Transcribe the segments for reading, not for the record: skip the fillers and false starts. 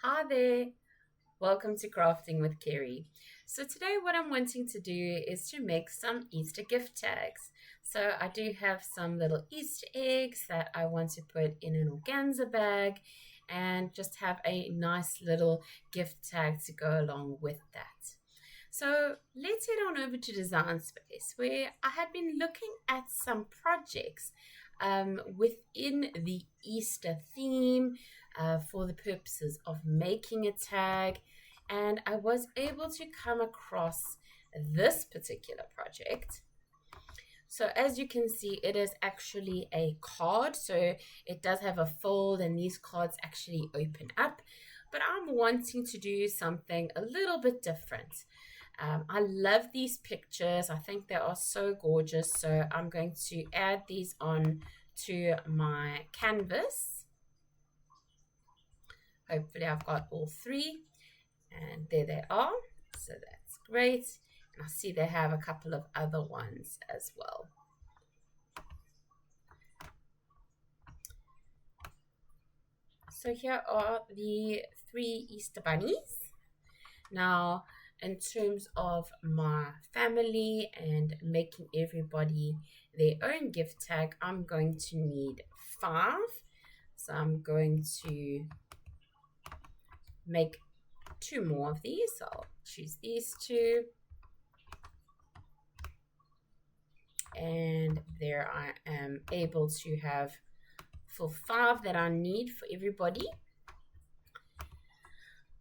Hi there, welcome to Crafting with Kerry. So today what I'm wanting to do is to make some Easter gift tags. So I do have some little Easter eggs that I want to put in an organza bag and just have a nice little gift tag to go along with that. So let's head on over to Design Space, where I had been looking at some projects within the Easter theme for the purposes of making a tag, and I was able to come across this particular project. So as you can see, it is actually a card, so it does have a fold and these cards actually open up, but I'm wanting to do something a little bit different. I love these pictures. I think they are so gorgeous. So I'm going to add these on to my canvas. Hopefully I've got all three. And there they are. So that's great. And I see they have a couple of other ones as well. So here are the three Easter bunnies. Now, in terms of my family and making everybody their own gift tag, I'm going to need 5. So I'm going to make 2 more of these. So I'll choose these 2. And there I am able to have full 5 that I need for everybody.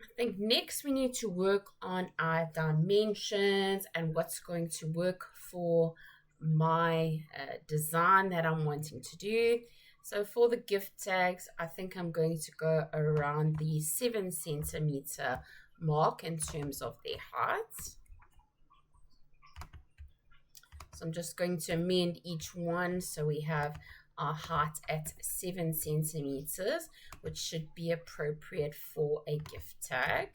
I think next we need to work on our dimensions and what's going to work for my design that I'm wanting to do. So for the gift tags, I think I'm going to go around the 7 centimeter mark in terms of their height. So I'm just going to amend each one so we have our height at 7 centimeters, which should be appropriate for a gift tag.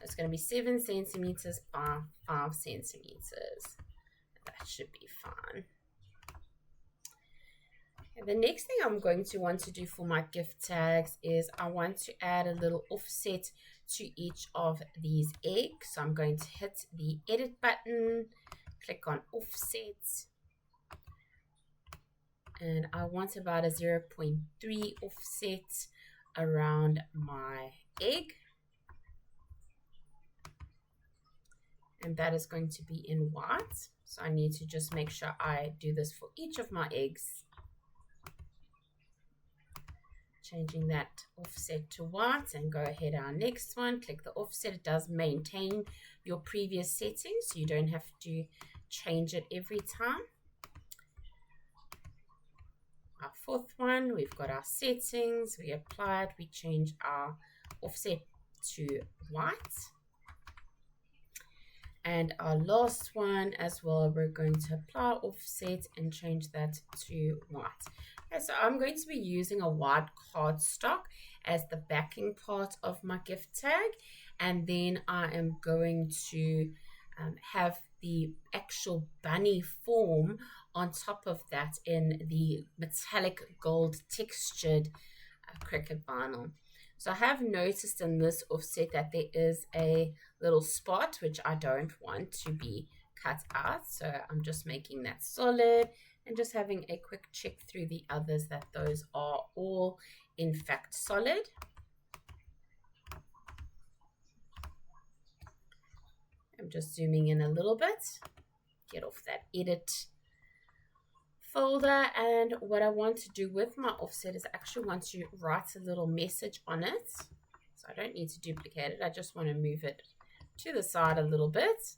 It's going to be 7 centimeters by 5 centimeters. That should be fine. And the next thing I'm going to want to do for my gift tags is I want to add a little offset to each of these eggs. So I'm going to hit the edit button, click on offset, and I want about a 0.3 offset around my egg, and that is going to be in white. So I need to just make sure I do this for each of my eggs, changing that offset to white, and go ahead our next one, click the offset. It does maintain your previous settings, so you don't have to change it every time. Our 4th one, we've got our settings, we apply it, we change our offset to white. And our last one as well, we're going to apply offset and change that to white. Okay, so I'm going to be using a white cardstock as the backing part of my gift tag, and then I am going to have the actual bunny form on top of that in the metallic gold textured Cricut vinyl. So I have noticed in this offset that there is a little spot which I don't want to be cut out. So I'm just making that solid and just having a quick check through the others that those are all in fact solid. I'm just zooming in a little bit, get off that edit folder, and what I want to do with my offset is I actually want to write a little message on it. So I don't need to duplicate it, I just want to move it to the side a little bit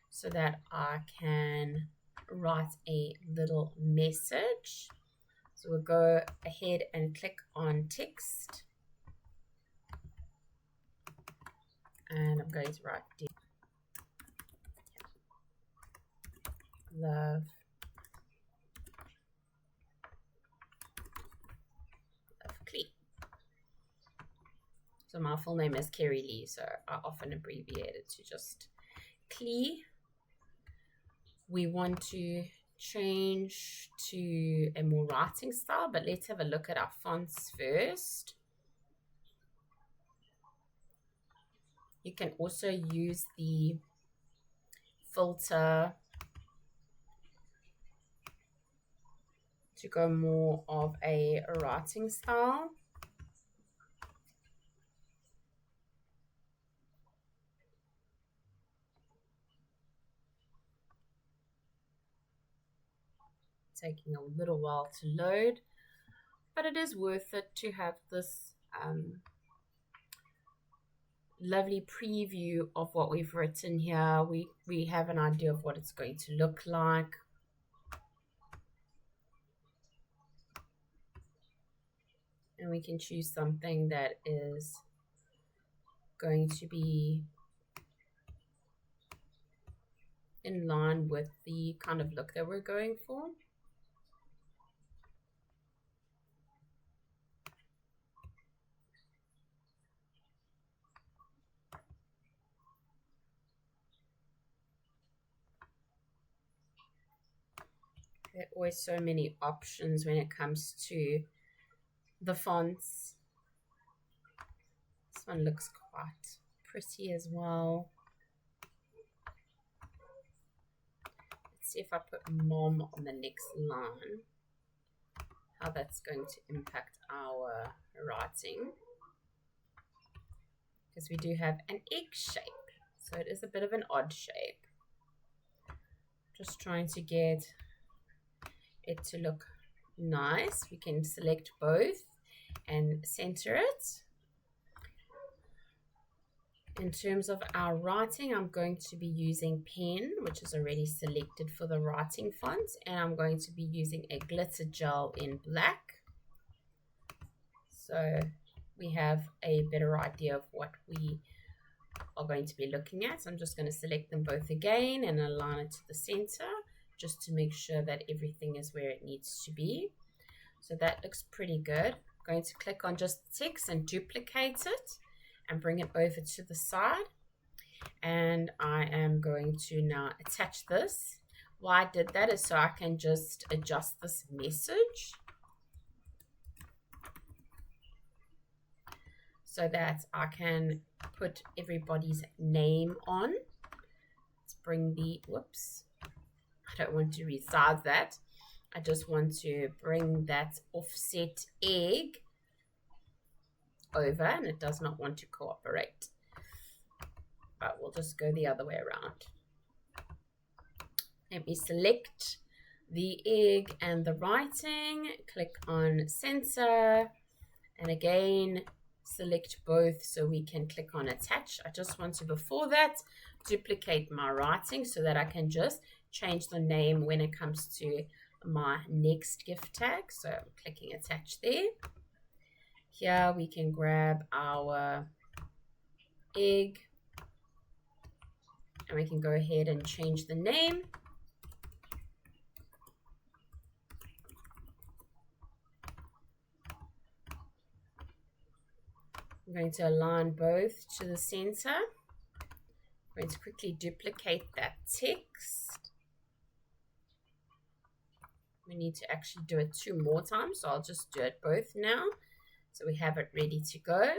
so that I can write a little message. So we'll go ahead and click on text, and I'm going to write love Clee. So my full name is Kerry Lee, so I often abbreviate it to just Clee. We want to change to a more writing style, but let's have a look at our fonts first. You can also use the filter to go more of a writing style. Taking a little while to load, but it is worth it to have this lovely preview of what we've written here. We have an idea of what it's going to look like. And we can choose something that is going to be in line with the kind of look that we're going for. There are always so many options when it comes to the fonts. This one looks quite pretty as well. Let's see if I put mom on the next line, how that's going to impact our writing. Because we do have an egg shape, so it is a bit of an odd shape. Just trying to get it to look nice. We can select both and center it. In terms of our writing, I'm going to be using pen, which is already selected for the writing font, and I'm going to be using a glitter gel in black. So we have a better idea of what we are going to be looking at. So I'm just going to select them both again and align it to the center, just to make sure that everything is where it needs to be. So that looks pretty good. I'm going to click on just the text and duplicate it and bring it over to the side. And I am going to now attach this. Why I did that is so I can just adjust this message so that I can put everybody's name on. Let's bring the, whoops, I don't want to resize that. I just want to bring that offset egg over, and it does not want to cooperate. But we'll just go the other way around. Let me select the egg and the writing, click on center, and again select both so we can click on attach. I just want to, before that, duplicate my writing so that I can just change the name when it comes to my next gift tag. So I'm clicking attach there. Here we can grab our egg and we can go ahead and change the name. I'm going to align both to the center. I'm going to quickly duplicate that text. We need to actually do it 2 more times, so I'll just do it both now. So we have it ready to go.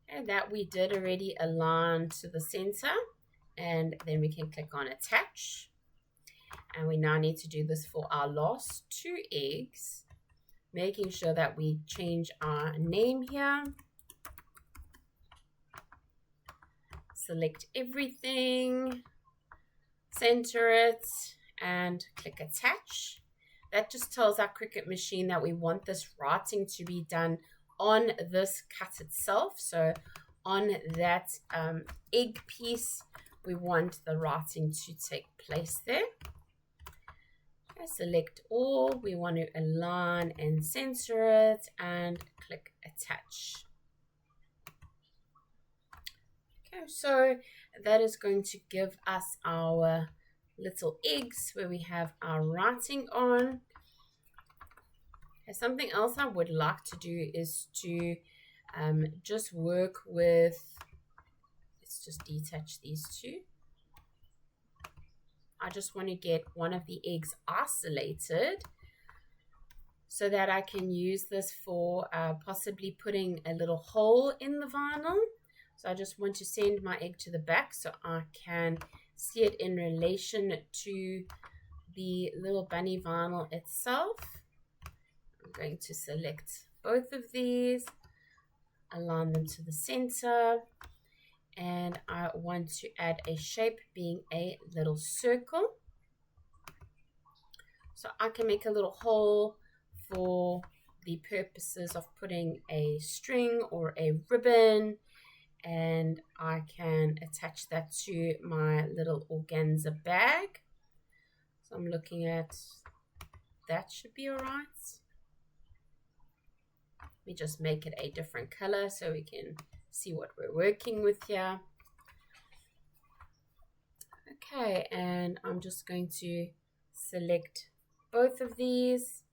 And that we did already align to the center. And then we can click on attach. And we now need to do this for our last 2 eggs, making sure that we change our name here. Select everything, center it, and click attach. That just tells our Cricut machine that we want this writing to be done on this cut itself. So on that egg piece, we want the writing to take place there. I select all. We want to align and center it and click attach. Okay, so that is going to give us our little eggs where we have our writing on. Okay, something else I would like to do is to just work with, let's just detach these 2. I just want to get one of the eggs isolated so that I can use this for possibly putting a little hole in the vinyl. So I just want to send my egg to the back so I can see it in relation to the little bunny vinyl itself. I'm going to select both of these, align them to the center, and I want to add a shape being a little circle. So I can make a little hole for the purposes of putting a string or a ribbon, and I can attach that to my little organza bag. So I'm looking at that, should be all right. Let me just make it a different color so we can see what we're working with here. Okay, and I'm just going to select both of these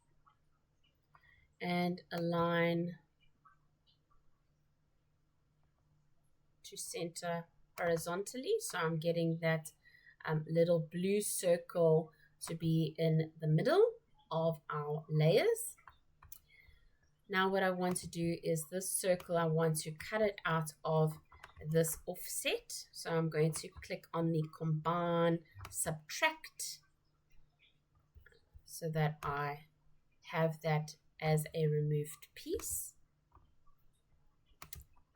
and align to center horizontally. So I'm getting that little blue circle to be in the middle of our layers. Now what I want to do is this circle, I want to cut it out of this offset. So I'm going to click on the combine, subtract, so that I have that as a removed piece.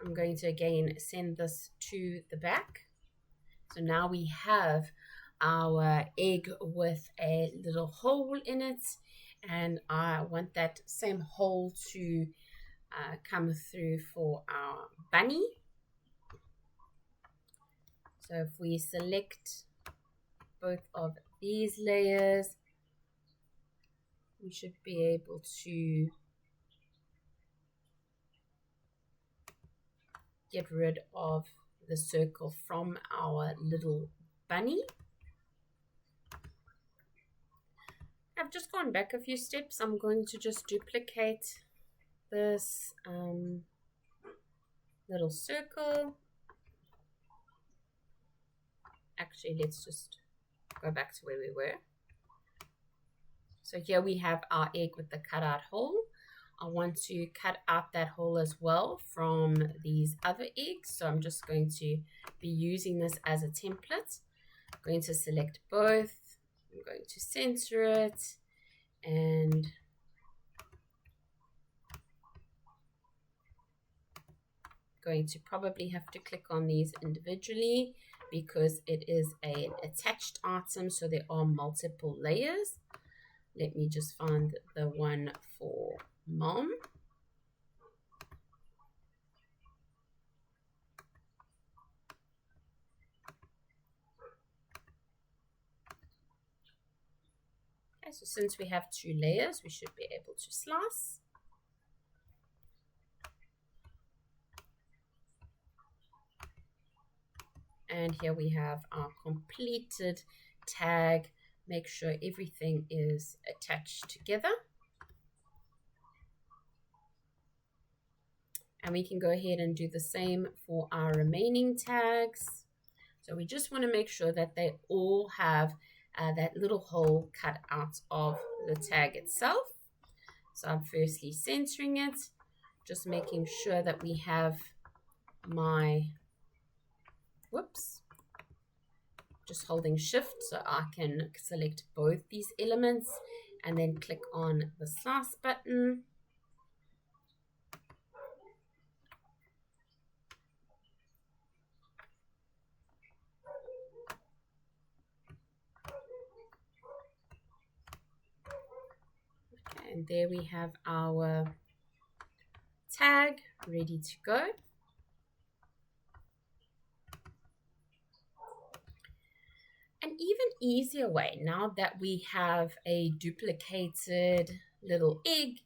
I'm going to again send this to the back. So now we have our egg with a little hole in it, and I want that same hole to come through for our bunny. So if we select both of these layers, we should be able to get rid of the circle from our little bunny. I've just gone back a few steps. I'm going to just duplicate this little circle. Actually, let's just go back to where we were. So here we have our egg with the cutout hole. I want to cut out that hole as well from these other eggs. So I'm just going to be using this as a template. I'm going to select both. I'm going to center it, and going to probably have to click on these individually because it is an attached item, so there are multiple layers. Let me just find the one for mom. Okay, so since we have 2 layers, we should be able to slice. And here we have our completed tag. Make sure everything is attached together. And we can go ahead and do the same for our remaining tags. So we just want to make sure that they all have that little hole cut out of the tag itself. So I'm firstly centering it, just making sure that we have my, just holding shift so I can select both these elements and then click on the slice button. Okay, and there we have our tag ready to go. An even easier way, now that we have a duplicated little egg,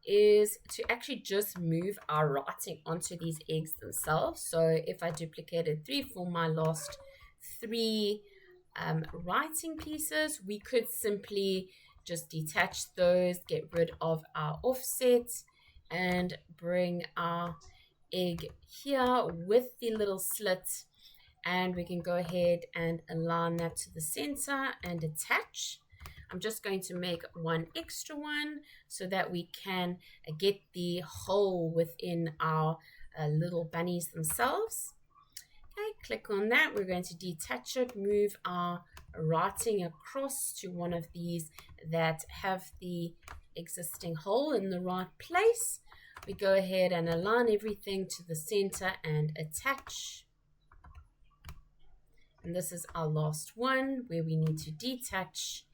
is to actually just move our writing onto these eggs themselves. So if I duplicated 3 for my last 3 writing pieces, we could simply just detach those, get rid of our offset, and bring our egg here with the little slit, and we can go ahead and align that to the center and attach. I'm just going to make 1 extra one so that we can get the hole within our little bunnies themselves. click on that. We're going to detach it, move our writing across to one of these that have the existing hole in the right place. We go ahead and align everything to the center and attach. And this is our last one where we need to detach.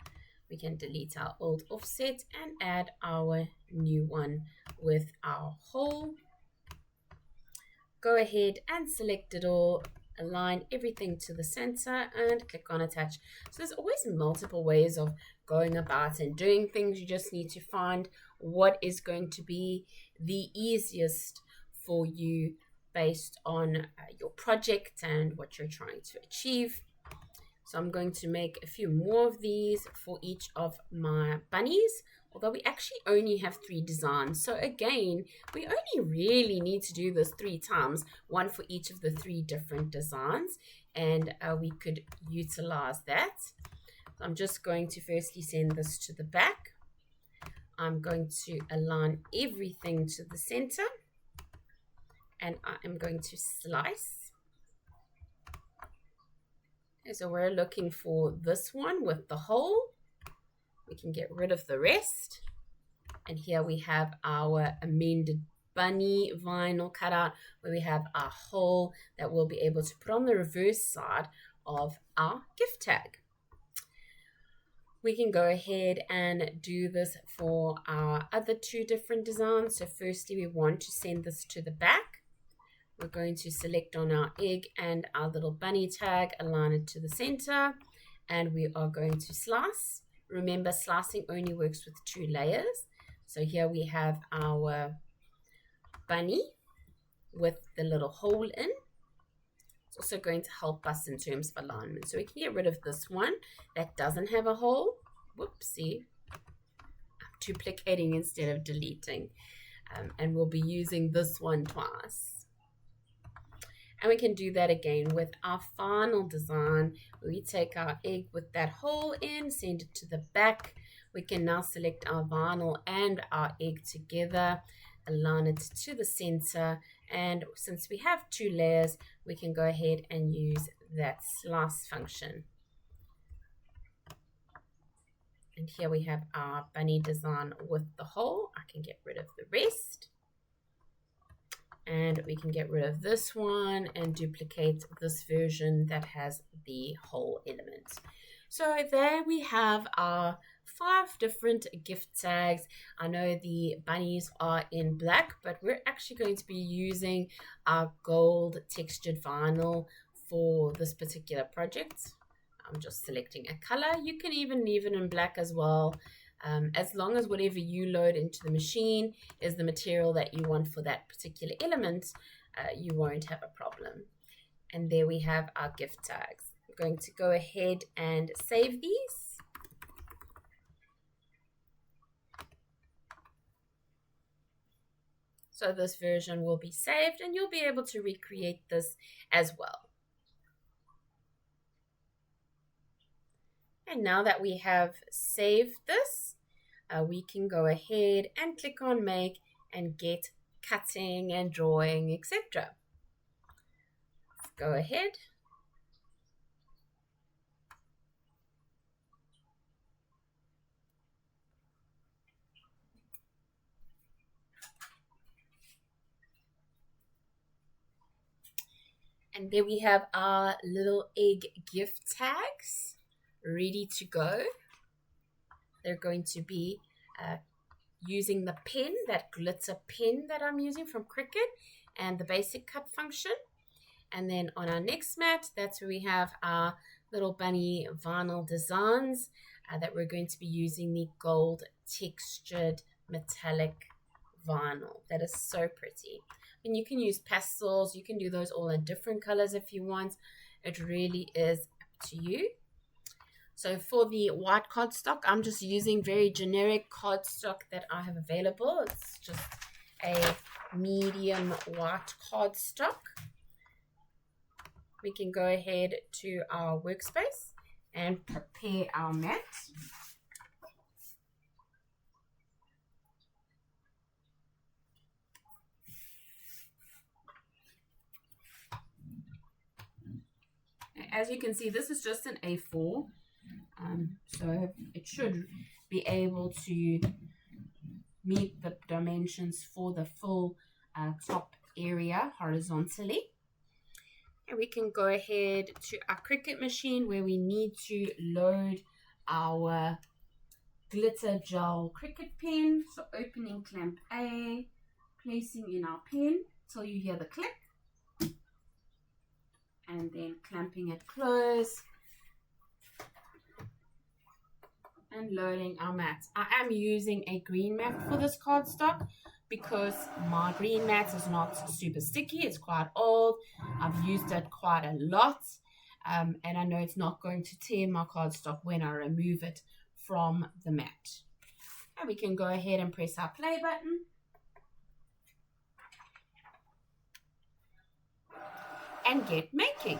We can delete our old offset and add our new one with our hole. Go ahead and select it all, align everything to the center and click on attach. So there's always multiple ways of going about and doing things. You just need to find what is going to be the easiest for you based on your project and what you're trying to achieve. So I'm going to make a few more of these for each of my bunnies, although we actually only have 3 designs. So again, we only really need to do this 3 times, one for each of the 3 different designs, and we could utilize that. So I'm just going to firstly send this to the back. I'm going to align everything to the center, and I am going to slice. So we're looking for this one with the hole. We can get rid of the rest. And here we have our amended bunny vinyl cutout where we have our hole that we'll be able to put on the reverse side of our gift tag. We can go ahead and do this for our other 2 different designs. So firstly, we want to send this to the back. We're going to select on our egg and our little bunny tag, align it to the center, and we are going to slice. Remember, slicing only works with 2 layers. So here we have our bunny with the little hole in. It's also going to help us in terms of alignment. So we can get rid of this one that doesn't have a hole. Whoopsie. I'm duplicating instead of deleting. And we'll be using this one twice. And we can do that again with our final design. We take our egg with that hole in, send it to the back. We can now select our vinyl and our egg together, align it to the center. And since we have 2 layers, we can go ahead and use that slice function. And here we have our bunny design with the hole. I can get rid of the rest. And we can get rid of this one and duplicate this version that has the hole element. So there we have our 5 different gift tags. I know the bunnies are in black, but we're actually going to be using our gold textured vinyl for this particular project. I'm just selecting a color. You can even leave it in black as well. As long as whatever you load into the machine is the material that you want for that particular element, you won't have a problem. And there we have our gift tags. I'm going to go ahead and save these. So this version will be saved and you'll be able to recreate this as well. And now that we have saved this, we can go ahead and click on make and get cutting and drawing, etc. Let's go ahead. And there we have our little egg gift tags ready to go. They're going to be using the pen, that glitter pen that I'm using from Cricut, and the basic cut function. And then on our next mat, that's where we have our little bunny vinyl designs that we're going to be using the gold textured metallic vinyl. That is so pretty. And you can use pastels, you can do those all in different colors if you want. It really is up to you. So for the white cardstock, I'm just using very generic cardstock that I have available. It's just a medium white cardstock. We can go ahead to our workspace and prepare our mat. as you can see, this is just an A4, so it should be able to meet the dimensions for the full top area horizontally. And we can go ahead to our Cricut machine where we need to load our glitter gel Cricut pen. So opening clamp A, placing in our pen till you hear the click, and then clamping it close and loading our mat. I am using a green mat for this cardstock because my green mat is not super sticky. It's quite old. I've used it quite a lot, and I know it's not going to tear my cardstock when I remove it from the mat. And we can go ahead and press our play button. And get making.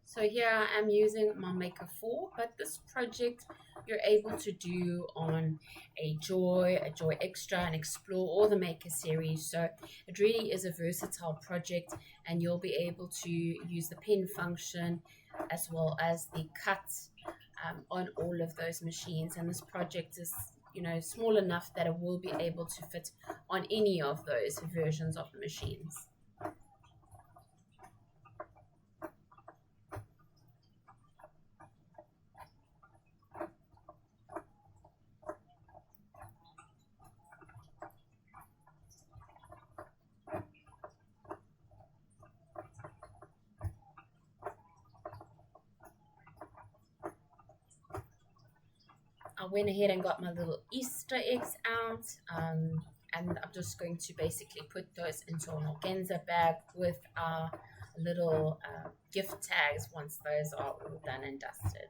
So here I am using my Maker 4, but this project you're able to do on a Joy Extra, and Explore, or the Maker series. So it really is a versatile project, and you'll be able to use the pen function as well as the cut on all of those machines. And this project is, you know, small enough that it will be able to fit on any of those versions of the machines. I went ahead and got my little Easter eggs out, and I'm just going to basically put those into an organza bag with our little gift tags once those are all done and dusted.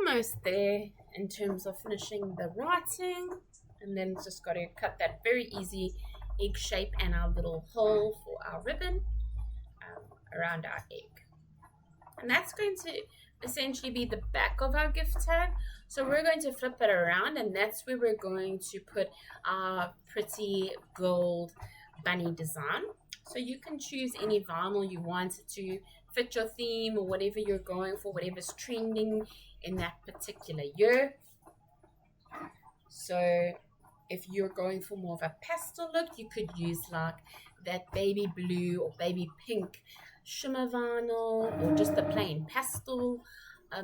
almost there in terms of finishing the writing, and then just got to cut that very easy egg shape and our little hole for our ribbon around our egg. And that's going to essentially be the back of our gift tag. So we're going to flip it around, and that's where we're going to put our pretty gold bunny design. So you can choose any vinyl you want to fit your theme or whatever you're going for, whatever's trending in that particular year. So if you're going for more of a pastel look, you could use like that baby blue or baby pink shimmer vinyl, or just the plain pastel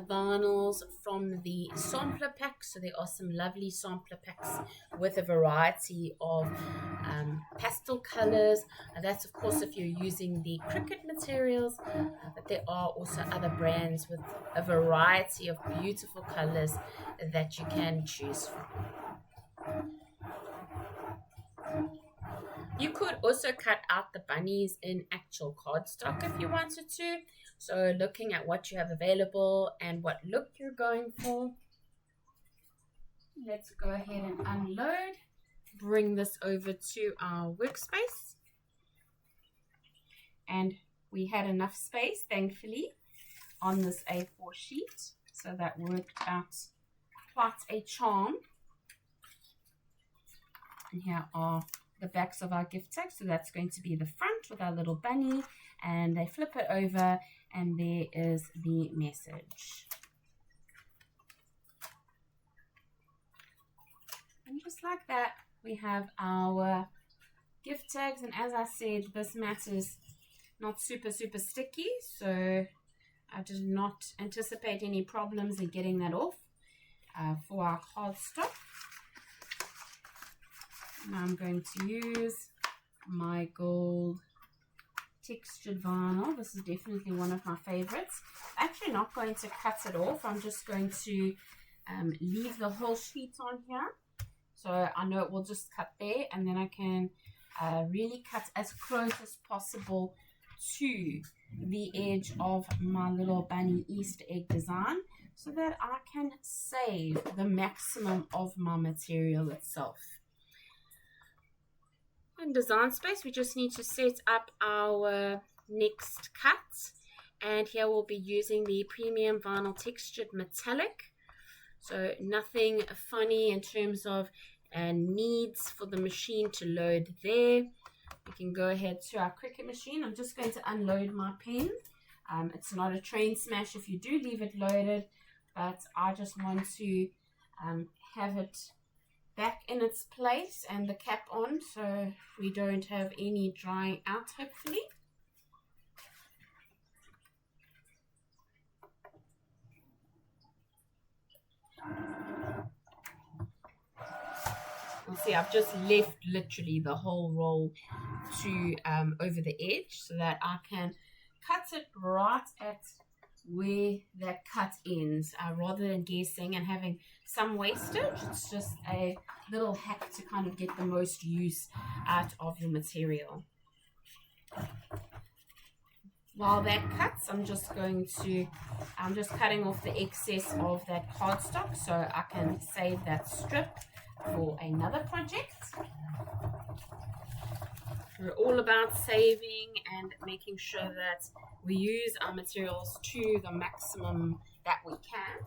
vinyls from the sampler pack. So there are some lovely sampler packs with a variety of pastel colors. That's of course if you're using the Cricut materials, but there are also other brands with a variety of beautiful colors that you can choose from. You could also cut out the bunnies in actual cardstock if you wanted to. So looking at what you have available and what look you're going for. Let's go ahead and unload. Bring this over to our workspace. And we had enough space, thankfully, on this A4 sheet. So that worked out quite a charm. And here are the backs of our gift tag. So that's going to be the front with our little bunny, and they flip it over and there is the message. And just like that, we have our gift tags. And as I said, this mat is not super sticky, so I did not anticipate any problems in getting that off for our cardstock. Now I'm going to use my gold textured vinyl. This is definitely one of my favorites. I'm actually not going to cut it off. I'm just going to leave the whole sheet on here. So I know it will just cut there, and then I can really cut as close as possible to the edge of my little bunny Easter egg design, so that I can save the maximum of my material itself. In Design Space, we just need to set up our next cut, and here we'll be using the premium vinyl textured metallic. So nothing funny in terms of needs for the machine to load there. We can go ahead to our Cricut machine. I'm just going to unload my pen. It's not a train smash if you do leave it loaded, but I just want to have it back in its place and the cap on, so we don't have any drying out, hopefully. You'll see I've just left literally the whole roll to over the edge, so that I can cut it right at where that cut ends, rather than guessing and having some wastage. It's just a little hack to kind of get the most use out of your material. While that cuts, I'm just cutting off the excess of that cardstock so I can save that strip for another project. We're all about saving and making sure that we use our materials to the maximum that we can.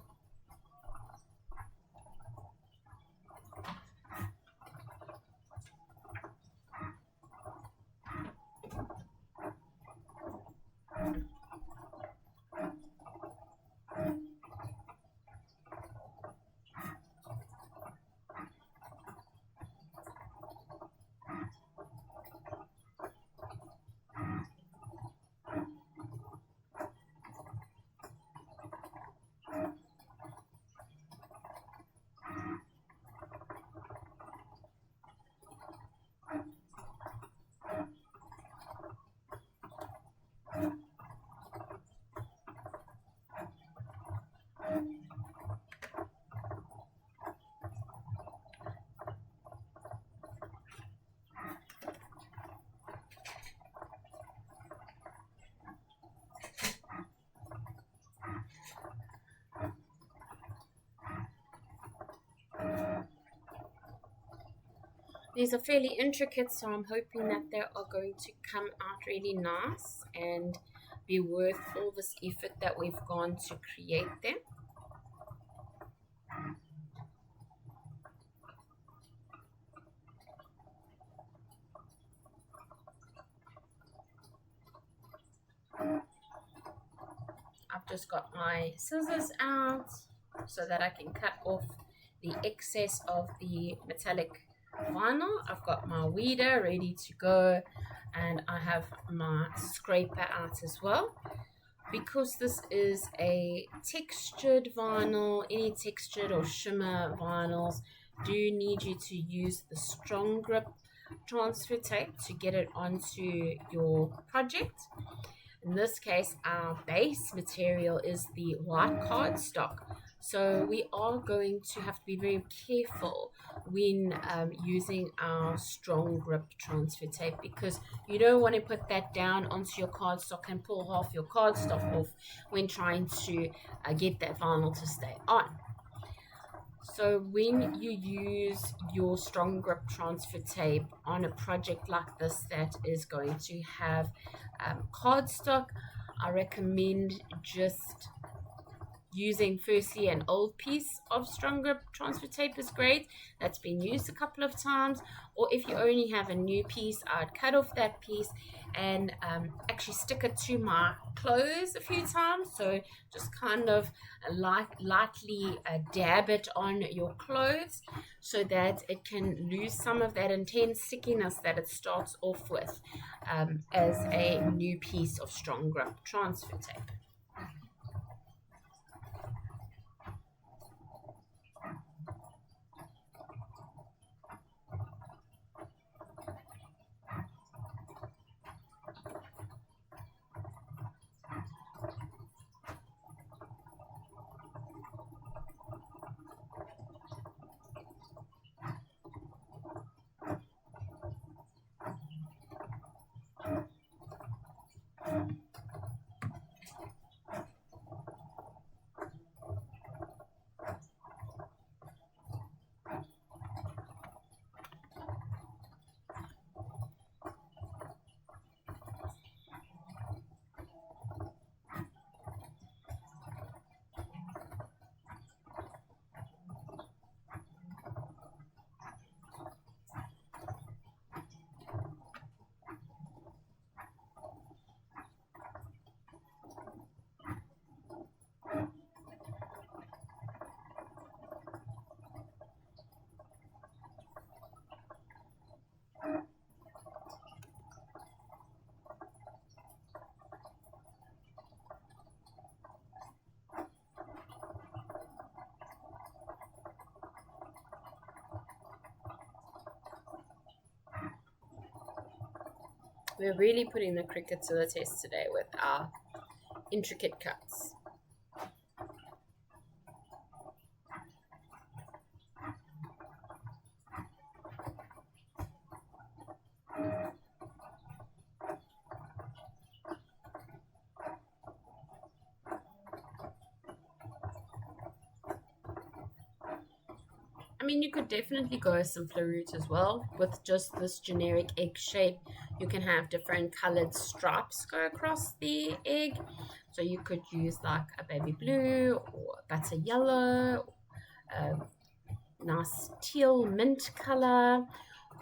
These are fairly intricate, so I'm hoping that they are going to come out really nice and be worth all this effort that we've gone to create them. I've just got my scissors out so that I can cut off the excess of the metallic vinyl. I've got my weeder ready to go, and I have my scraper out as well. Because this is a textured vinyl, any textured or shimmer vinyls do need you to use the strong grip transfer tape to get it onto your project. In this case, our base material is the white cardstock. So we are going to have to be very careful when using our strong grip transfer tape, because you don't want to put that down onto your cardstock and pull half your cardstock off when trying to get that vinyl to stay on. So when you use your strong grip transfer tape on a project like this that is going to have cardstock, I recommend just using firstly an old piece of strong grip transfer tape is great that's been used a couple of times, or if you only have a new piece, I'd cut off that piece and actually stick it to my clothes a few times. So just kind of lightly dab it on your clothes so that it can lose some of that intense stickiness that it starts off with as a new piece of strong grip transfer tape. We're really putting the Cricut to the test today with our intricate cuts. I mean, you could definitely go a simpler route as well. With just this generic egg shape, you can have different colored stripes go across the egg. So you could use like a baby blue or butter yellow, a nice teal mint color,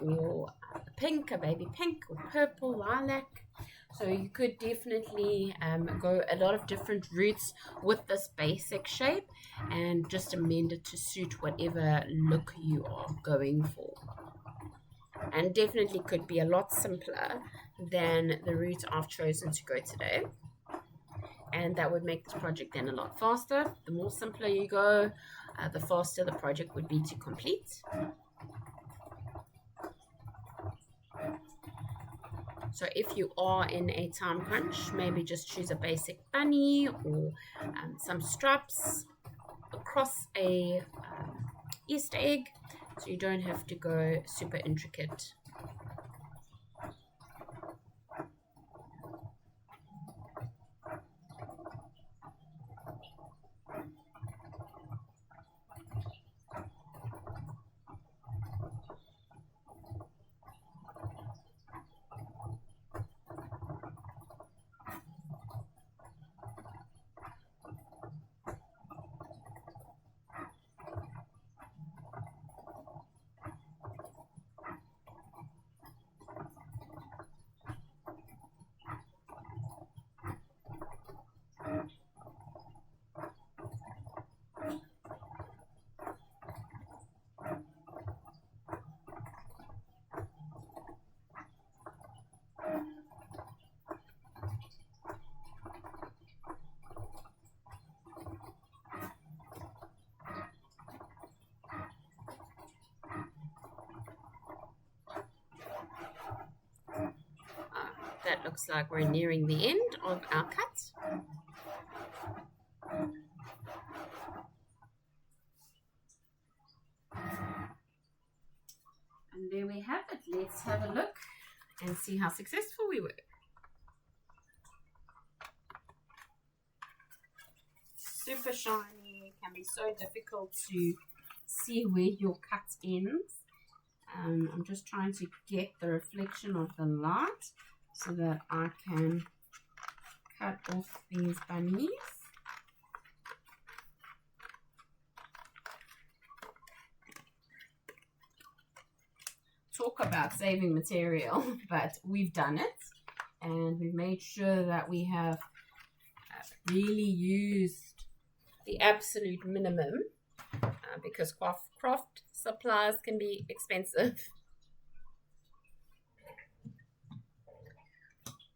or pink, a baby pink, or purple, lilac. So you could definitely go a lot of different routes with this basic shape and just amend it to suit whatever look you are going for. And definitely could be a lot simpler than the route I've chosen to go today. And that would make this project then a lot faster. The more simpler you go, the faster the project would be to complete. So if you are in a time crunch, maybe just choose a basic bunny or some straps across a Easter egg, so you don't have to go super intricate. looks like we're nearing the end of our cut. And there we have it. Let's have a look and see how successful we were. Super shiny, can be so difficult to see where your cut ends. I'm just trying to get the reflection of the light so that I can cut off these bunnies. Talk about saving material, but we've done it, and we've made sure that we have really used the absolute minimum because craft supplies can be expensive.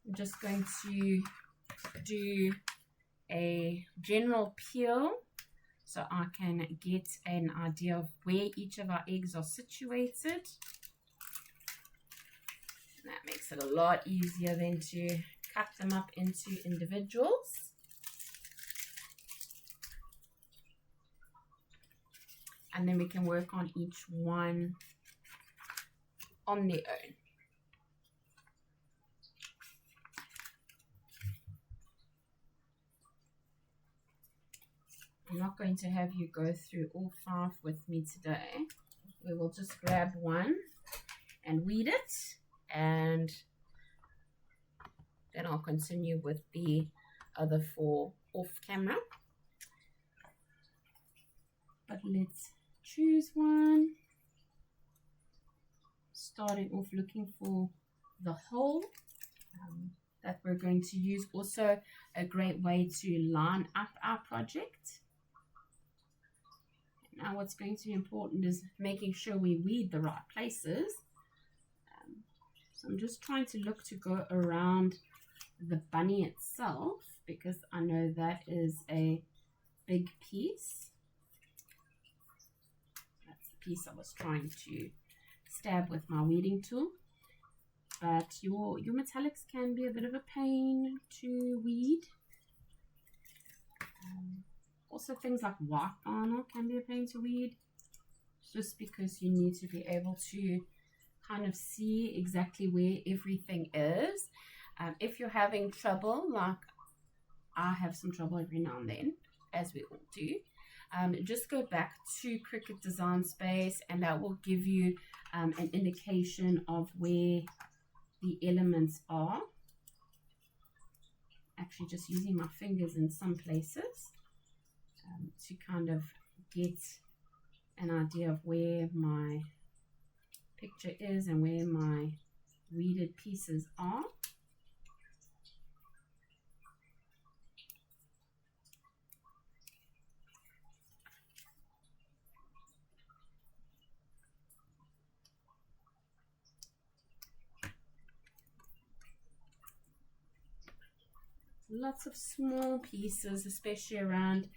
I'm just going to do a general peel so I can get an idea of where each of our eggs are situated. That makes it a lot easier than to cut them up into individuals. And then we can work on each one on their own. I'm not going to have you go through all 5 with me today. We will just grab one and weed it, and then I'll continue with the other 4 off camera. But let's choose one. Starting off looking for the hole that we're going to use. Also a great way to line up our project. Now what's going to be important is making sure we weed the right places. So I'm just trying to look to go around the bunny itself because I know that is a big piece. That's the piece I was trying to stab with my weeding tool. But your metallics can be a bit of a pain to weed. Also things like white vinyl can be a pain to weed, just because you need to be able to kind of see exactly where everything is. If you're having trouble, like I have some trouble every now and then, as we all do, just go back to Cricut Design Space and that will give you an indication of where the elements are. Actually just using my fingers in some places to kind of get an idea of where my picture is and where my weeded pieces are. Lots of small pieces, especially around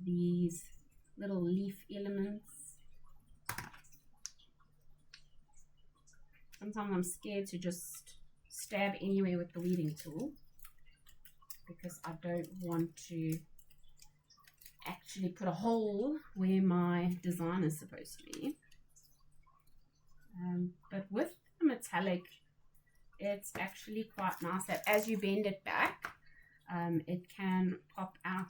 these little leaf elements. Sometimes I'm scared to just stab anywhere with the weeding tool because I don't want to actually put a hole where my design is supposed to be. But with the metallic, it's actually quite nice that as you bend it back, it can pop out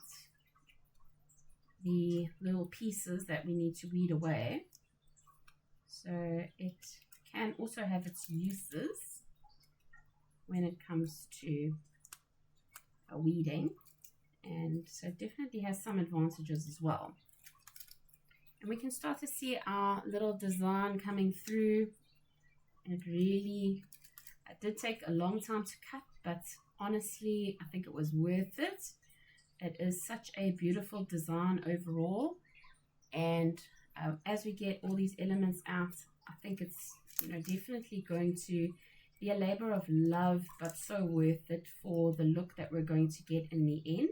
the little pieces that we need to weed away. So it can also have its uses when it comes to weeding, and so it definitely has some advantages as well. And we can start to see our little design coming through. It did take a long time to cut, but honestly I think it was worth it. It is such a beautiful design overall, and as we get all these elements out, I think it's definitely going to be a labor of love, but so worth it for the look that we're going to get in the end.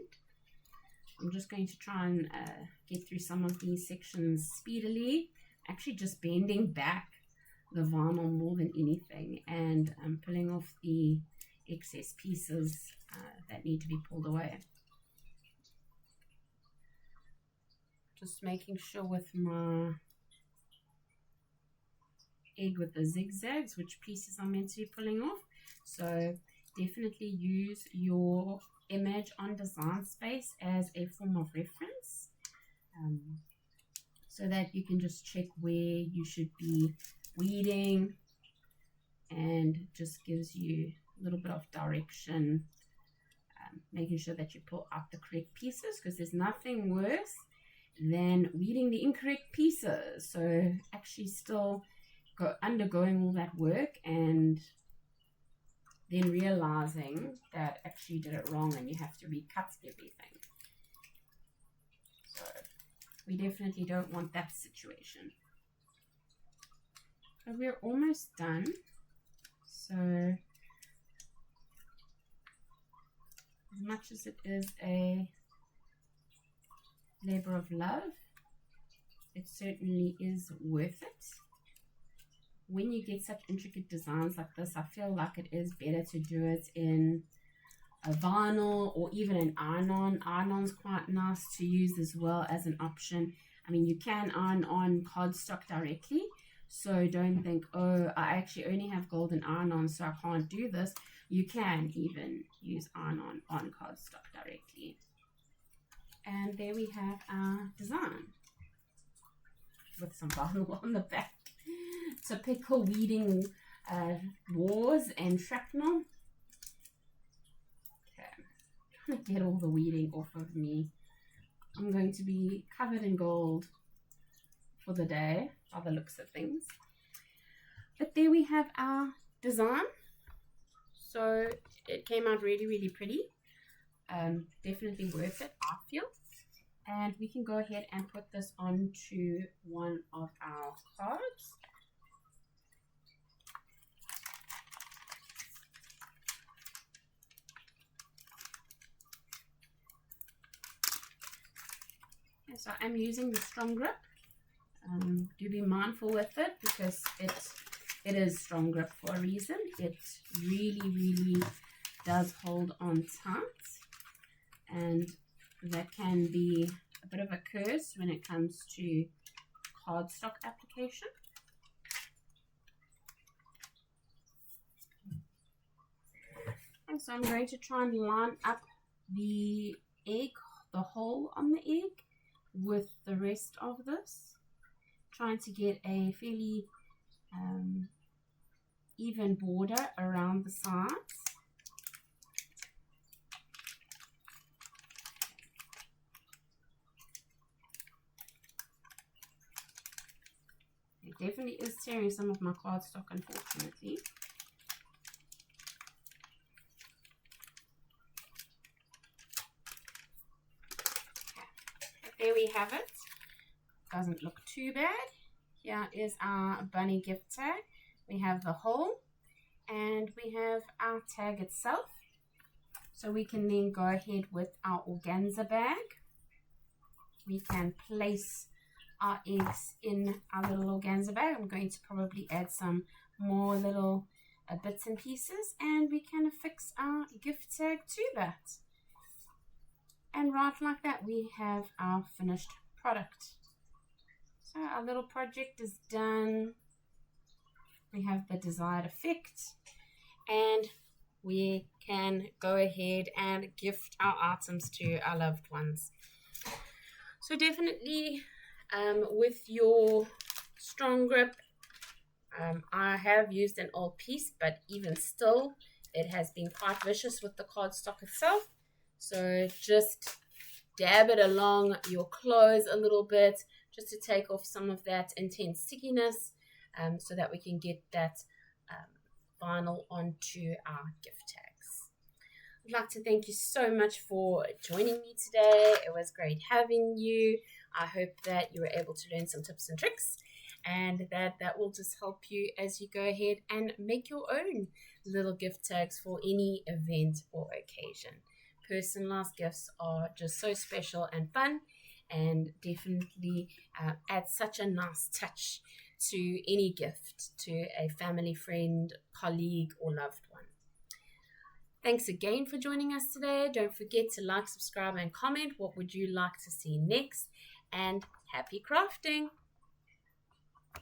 I'm just going to try and get through some of these sections speedily, actually just bending back the vinyl more than anything, and I'm pulling off the excess pieces that need to be pulled away. Just making sure with my egg with the zigzags which pieces I'm meant to be pulling off. So definitely use your image on Design Space as a form of reference, so that you can just check where you should be weeding, and just gives you a little bit of direction, making sure that you pull out the correct pieces, because there's nothing worse than weeding the incorrect pieces. So actually still undergoing all that work and then realizing that actually you did it wrong and you have to recut everything. So we definitely don't want that situation. But we're almost done. So as much as it is a labor of love, it certainly is worth it. When you get such intricate designs like this, I feel like it is better to do it in a vinyl or even an iron-on. Iron-on's quite nice to use as well as an option. I mean, you can iron on cardstock directly, so don't think, oh, I actually only have golden iron-on, so I can't do this. You can even use iron-on on cardstock directly. And there we have our design with some vinyl on the back. Typical weeding wars and shrapnel. Okay, I'm trying to get all the weeding off of me. I'm going to be covered in gold for the day by the looks of things. But there we have our design. So it came out really, really pretty. Definitely worth it, I feel. And we can go ahead and put this onto one of our cards. So I'm using the strong grip. Do be mindful with it because it is strong grip for a reason. It really, really does hold on tight, and that can be a bit of a curse when it comes to cardstock application. And so I'm going to try and line up the egg, the hole on the egg, with the rest of this, trying to get a fairly even border around the sides. It definitely is tearing some of my cardstock, unfortunately. There we have it. Doesn't look too bad. Here is our bunny gift tag. We have the hole and we have our tag itself. So we can then go ahead with our organza bag. We can place our eggs in our little organza bag. I'm going to probably add some more little bits and pieces, and we can affix our gift tag to that. And right like that, we have our finished product. So our little project is done. We have the desired effect, and we can go ahead and gift our items to our loved ones. So definitely with your strong grip, I have used an old piece, but even still it has been quite vicious with the cardstock itself. So just dab it along your clothes a little bit, just to take off some of that intense stickiness, so that we can get that vinyl onto our gift tags. I'd like to thank you so much for joining me today. It was great having you. I hope that you were able to learn some tips and tricks, and that will just help you as you go ahead and make your own little gift tags for any event or occasion. Personalized gifts are just so special and fun, and definitely add such a nice touch to any gift to a family, friend, colleague, or loved one. Thanks again for joining us today. Don't forget to like, subscribe, and comment. What would you like to see next? And happy crafting!